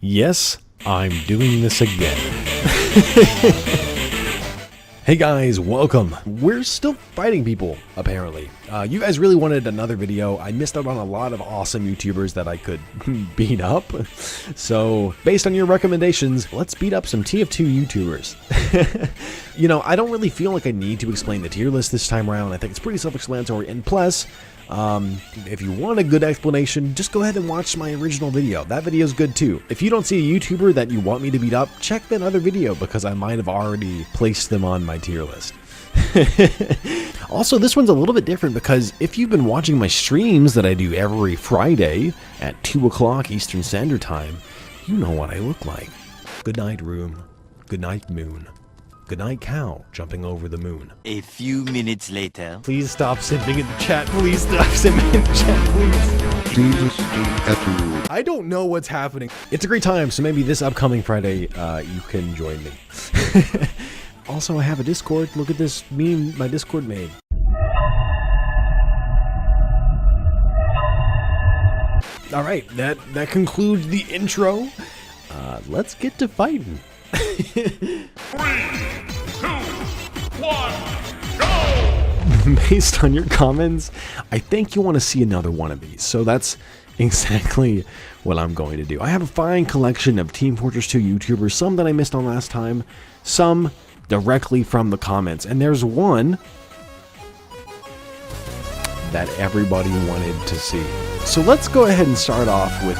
Yes, I'm doing this again. Hey guys, welcome. We're still fighting people, apparently. You guys really wanted another video. I missed out on a lot of awesome YouTubers that I could beat up. So, based on your recommendations, let's beat up some TF2 YouTubers. You know, I don't really feel like I need to explain the tier list this time around. I think it's pretty self-explanatory, and plus, if you want a good explanation, just go ahead and watch my original video. That video is good too. If you don't see a YouTuber that you want me to beat up, check that other video because I might have already placed them on my tier list. Also, this one's a little bit different because if you've been watching my streams that I do every Friday at 2 o'clock Eastern Standard Time, you know what I look like. Good night, room. Good night, moon. Good night, cow jumping over the moon. A few minutes later. Please stop simping in the chat. Please stop simping in the chat, please. I don't know what's happening. It's a great time, so maybe this upcoming Friday, you can join me. Also, I have a Discord. Look at this meme my Discord made. All right, that concludes the intro. Let's get to fighting. 3, 2, 1, go! Based on your comments, I think you want to see another one of these. So that's exactly what I'm going to do. I have a fine collection of Team Fortress 2 YouTubers, some that I missed on last time, some directly from the comments. And there's one that everybody wanted to see. So let's go ahead and start off with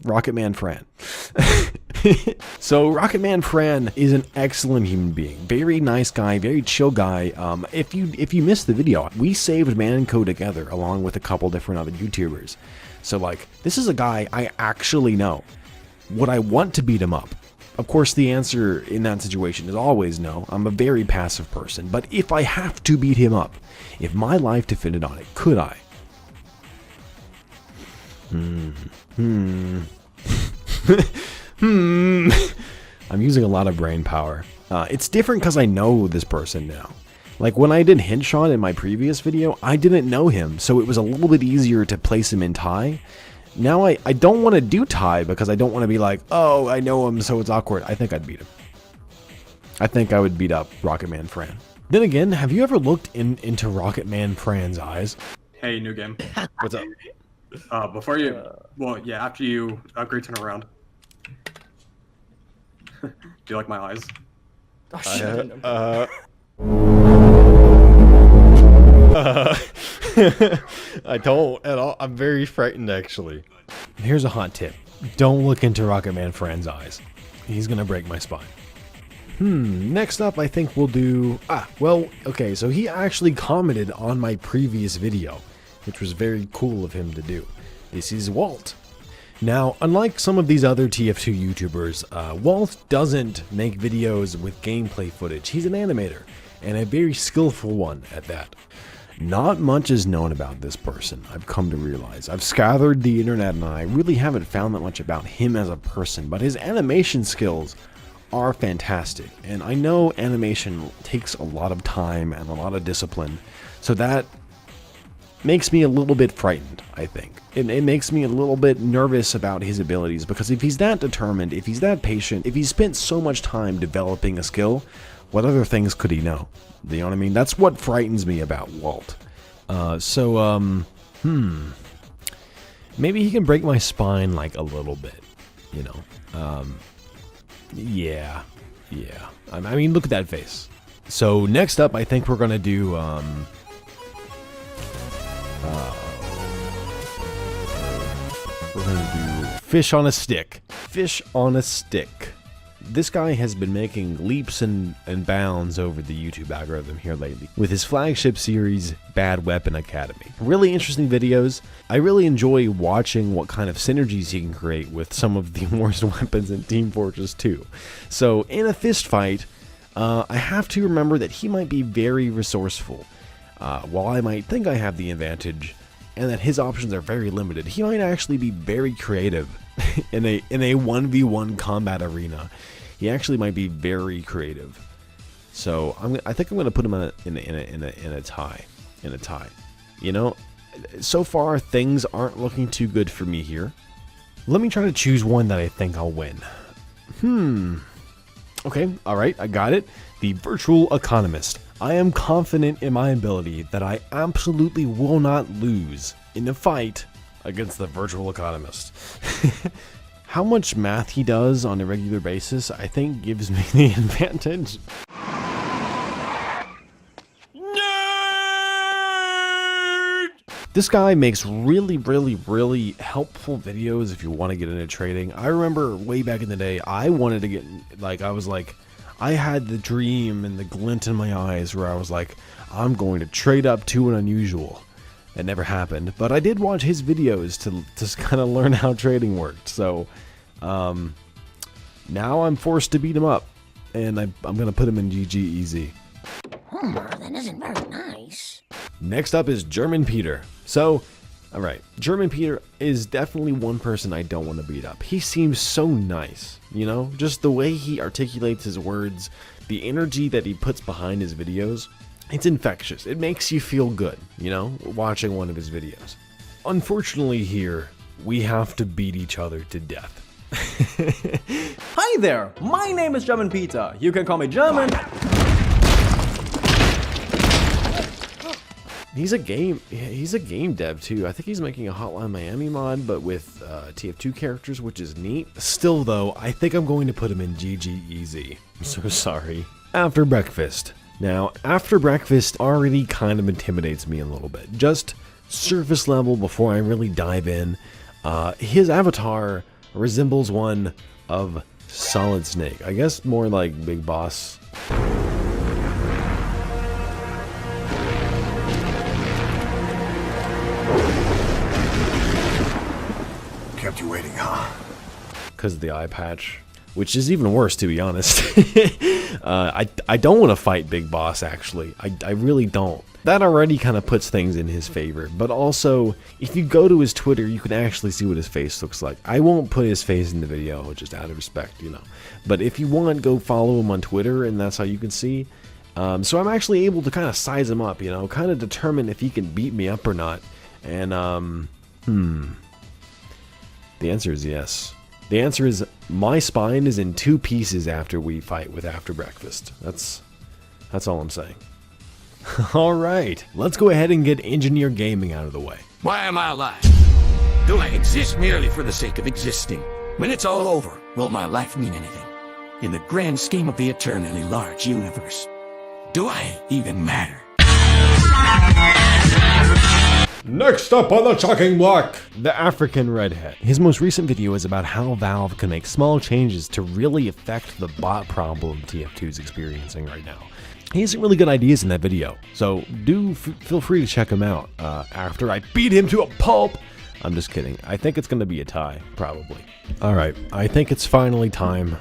Rocketman Fran. So Rocketman Fran is an excellent human being, very nice guy, very chill guy. If you missed the video, we saved Manco together along with a couple different other YouTubers. So like, this is a guy I actually know. Would I want to beat him up? Of course, the answer in that situation is always no. I'm a very passive person, but if I have to beat him up, if my life depended on it, could I? I'm using a lot of brain power. It's different because I know this person now. Like when I did Hintshot in my previous video, I didn't know him, so it was a little bit easier to place him in tie. Now I don't want to do tie because I don't want to be like, oh, I know him, so it's awkward. I think I'd beat him. I think I would beat up Rocketman Fran. Then again, have you ever looked into Rocketman Fran's eyes? Hey, new game. What's up? Before you, well, yeah, after you upgrade turn around. Do you like my eyes? Oh, shit. I don't at all. I'm very frightened, actually. Here's a hot tip. Don't look into Rocketman Fran's eyes. He's gonna break my spine. Next up, I think we'll do... well, okay, so he actually commented on my previous video, which was very cool of him to do. This is Walt. Now, unlike some of these other TF2 YouTubers, Walt doesn't make videos with gameplay footage. He's an animator, and a very skillful one at that. Not much is known about this person, I've come to realize. I've scoured the internet and I really haven't found that much about him as a person, but his animation skills are fantastic. And I know animation takes a lot of time and a lot of discipline, so that makes me a little bit frightened, I think. It makes me a little bit nervous about his abilities, because if he's that determined, if he's that patient, if he's spent so much time developing a skill, what other things could he know? You know what I mean? That's what frightens me about Walt. Maybe he can break my spine like a little bit, you know? Yeah. I mean, look at that face. So next up, I think we're gonna do, we're gonna do Fish on a Stick. Fish on a Stick. This guy has been making leaps and bounds over the YouTube algorithm here lately with his flagship series, Bad Weapon Academy. Really interesting videos. I really enjoy watching what kind of synergies he can create with some of the worst weapons in Team Fortress 2. So in a fist fight, I have to remember that he might be very resourceful. While I might think I have the advantage and that his options are very limited, he might actually be very creative in a 1v1 combat arena. He actually might be very creative. So I think I'm gonna put him in a tie. You know, so far things aren't looking too good for me here. Let me try to choose one that I think I'll win. Okay, alright, I got it. The Virtual Economist. I am confident in my ability that I absolutely will not lose in a fight against the Virtual Economist. How much math he does on a regular basis, I think gives me the advantage. This guy makes really helpful videos if you want to get into trading. I remember way back in the day, I wanted to get, I had the dream and the glint in my eyes where I was like, I'm going to trade up to an unusual. It never happened, but I did watch his videos to just kind of learn how trading worked. So now I'm forced to beat him up, and I'm going to put him in GG easy. That isn't very nice. Next up is German Peter. So, alright, German Peter is definitely one person I don't want to beat up. He seems so nice, you know? Just the way he articulates his words, the energy that he puts behind his videos, it's infectious. It makes you feel good, you know, watching one of his videos. Unfortunately here, we have to beat each other to death. Hi there, my name is German Peter. You can call me German. He's a game dev too. I think he's making a Hotline Miami mod, but with TF2 characters, which is neat. Still though, I think I'm going to put him in GG easy. I'm so sorry. After Breakfast. Now, After Breakfast already kind of intimidates me a little bit. Just surface level before I really dive in. His avatar resembles one of Solid Snake. I guess more like Big Boss. Kept you waiting, huh? Because of the eye patch, which is even worse, to be honest. I don't want to fight Big Boss, actually. I really don't. That already kind of puts things in his favor, but also, if you go to his Twitter, you can actually see what his face looks like. I won't put his face in the video, just out of respect, you know. But if you want, go follow him on Twitter, and that's how you can see. So I'm actually able to kind of size him up, you know, kind of determine if he can beat me up or not. And, the answer is yes. The answer is my spine is in 2 pieces after we fight with After Breakfast. That's all I'm saying. Alright, let's go ahead and get Engineer Gaming out of the way. Why am I alive? Do I exist merely for the sake of existing? When it's all over, will my life mean anything? In the grand scheme of the eternally large universe, do I even matter? Next up on the chopping block, the African Redhead. His most recent video is about how Valve can make small changes to really affect the bot problem TF2 is experiencing right now. He has some really good ideas in that video, so do feel free to check him out after I beat him to a pulp. I'm just kidding. I think it's going to be a tie, probably. Alright, I think it's finally time.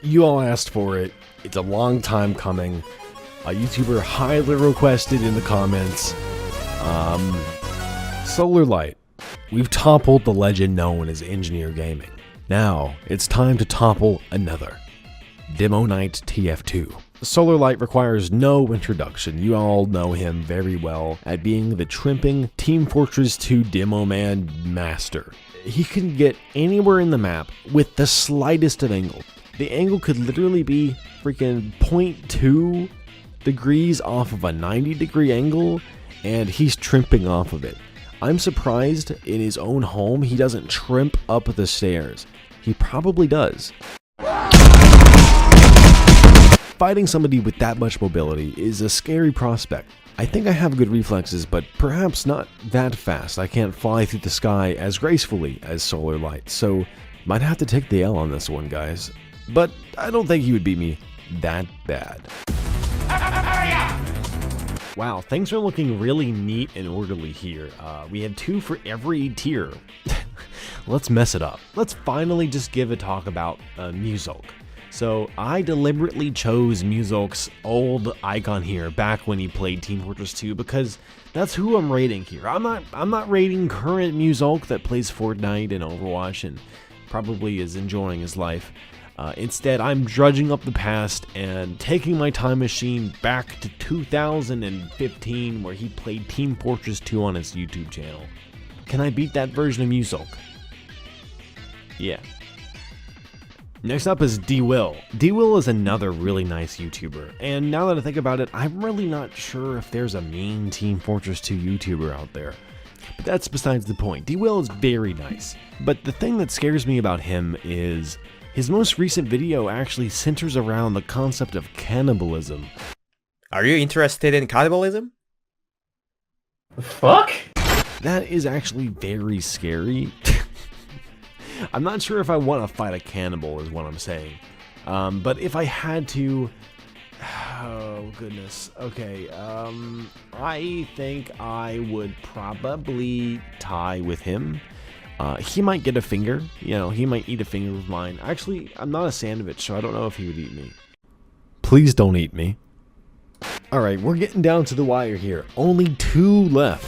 You all asked for it. It's a long time coming. A YouTuber highly requested in the comments. Solar Light. We've toppled the legend known as Engineer Gaming. Now, it's time to topple another. Demoman TF2. Solar Light requires no introduction. You all know him very well at being the trimping Team Fortress 2 Demoman master. He can get anywhere in the map with the slightest of angle. The angle could literally be freaking 0.2 degrees off of a 90-degree angle, and he's trimping off of it. I'm surprised in his own home he doesn't trimp up the stairs. He probably does. Fighting somebody with that much mobility is a scary prospect. I think I have good reflexes, but perhaps not that fast. I can't fly through the sky as gracefully as Solar Light, so might have to take the L on this one, guys. But I don't think he would beat me that bad. Wow, things are looking really neat and orderly here. We had 2 for every tier. Let's mess it up. Let's finally just give a talk about Muzulk. So I deliberately chose Muzulk's old icon here back when he played Team Fortress 2 because that's who I'm rating here. I'm not rating current Muzulk that plays Fortnite and Overwatch and probably is enjoying his life. Instead, I'm drudging up the past and taking my time machine back to 2015 where he played Team Fortress 2 on his YouTube channel. Can I beat that version of Muzulk? Yeah. Next up is D-Will. D-Will is another really nice YouTuber, and now that I think about it, I'm really not sure if there's a mean Team Fortress 2 YouTuber out there. But that's besides the point. D-Will is very nice, but the thing that scares me about him is his most recent video actually centers around the concept of cannibalism. Are you interested in cannibalism? Fuck? That is actually very scary. I'm not sure if I want to fight a cannibal is what I'm saying. But if I had to... Oh, goodness. Okay, I think I would probably tie with him. He might get a finger. You know, he might eat a finger of mine. Actually, I'm not a sandwich, so I don't know if he would eat me. Please don't eat me. Alright, we're getting down to the wire here. Only 2 left.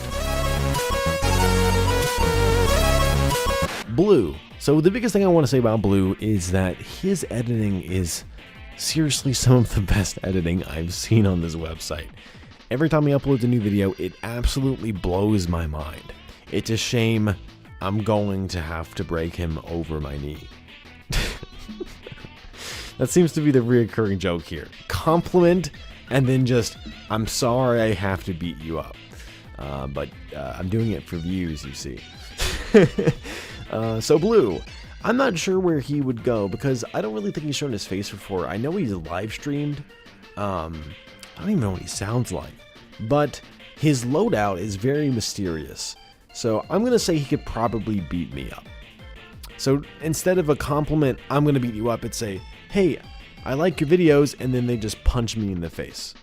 Blue. So the biggest thing I want to say about Blue is that his editing is seriously some of the best editing I've seen on this website. Every time he uploads a new video, it absolutely blows my mind. It's a shame I'm going to have to break him over my knee. That seems to be the reoccurring joke here. Compliment and then just, I'm sorry I have to beat you up. But I'm doing it for views, you see. So Blue, I'm not sure where he would go because I don't really think he's shown his face before. I know he's live streamed. I don't even know what he sounds like. But his loadout is very mysterious. So I'm going to say he could probably beat me up. So instead of a compliment, I'm going to beat you up and say, hey, I like your videos, and then they just punch me in the face.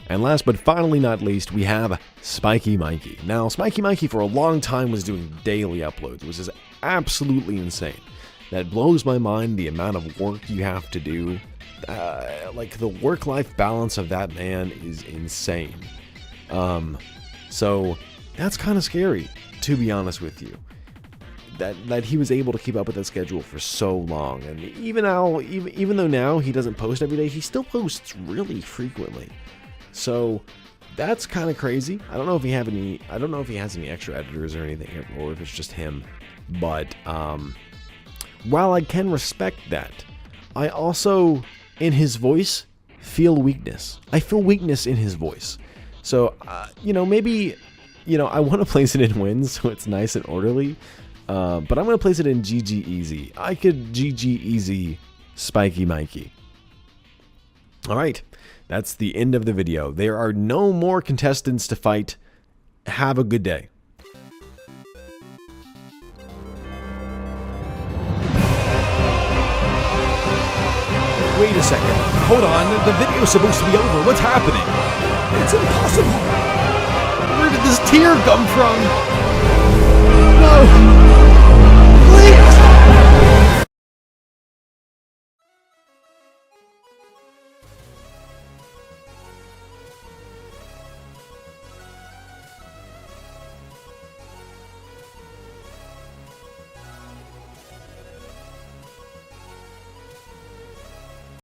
And last but finally not least, we have Spiky Mikey. Now, Spiky Mikey for a long time was doing daily uploads, which is absolutely insane. That blows my mind, the amount of work you have to do. Like, the work-life balance of that man is insane. So, that's kind of scary, to be honest with you. That he was able to keep up with that schedule for so long. And even though now he doesn't post every day, he still posts really frequently. So that's kind of crazy. I don't know if he has any extra editors or anything, or if it's just him. But while I can respect that, I also, in his voice, feel weakness. I feel weakness in his voice. So maybe, I want to place it in wins so it's nice and orderly. But I'm going to place it in GG Easy. I could GG Easy Spiky Mikey. Alright, that's the end of the video. There are no more contestants to fight. Have a good day. Wait a second. Hold on, the video's supposed to be over. What's happening? It's impossible. Where did this tear come from? No!